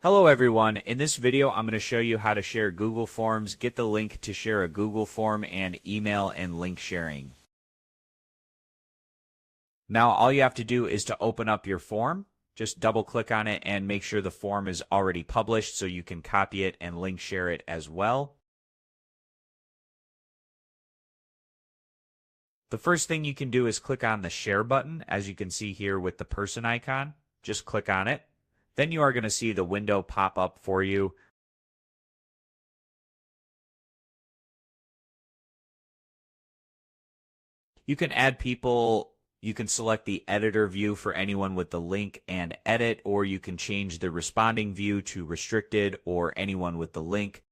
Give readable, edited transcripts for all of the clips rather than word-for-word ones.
Hello everyone, in this video I'm going to show you how to share Google Forms, get the link to share a Google form, and email and link sharing. Now all you have to do is to open up your form, just double click on it and make sure the form is already published so you can copy it and link share it as well. The first thing you can do is click on the share button, as you can see here with the person icon. Just click on it. Then you are going to see the window pop up for you. You can add people, you can select the editor view for anyone with the link and edit, or you can change the responding view to restricted or anyone with the link.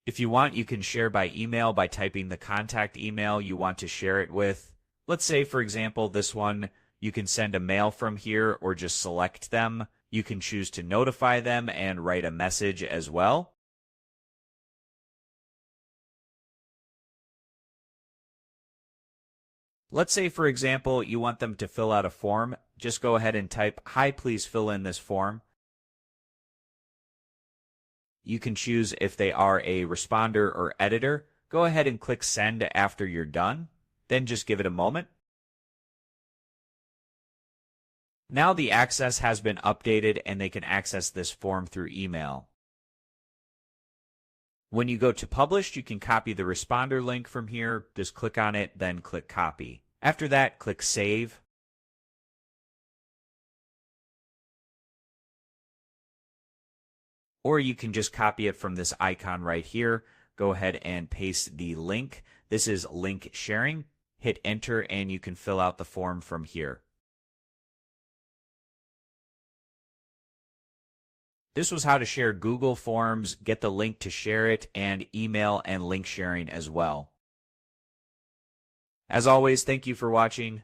If you want, you can share by email by typing the contact email you want to share it with. Let's say, for example, this one, you can send a mail from here or just select them. You can choose to notify them and write a message as well. Let's say, for example, you want them to fill out a form. Just go ahead and type, "Hi, please fill in this form." You can choose if they are a responder or editor. Go ahead and click send after you're done. Then just give it a moment. Now the access has been updated and they can access this form through email. When you go to published, you can copy the responder link from here. Just click on it, then click copy. After that, click save. Or you can just copy it from this icon right here. Go ahead and paste the link. This is link sharing. Hit enter and you can fill out the form from here. This was how to share Google Forms, get the link to share it, and email and link sharing as well. As always, thank you for watching.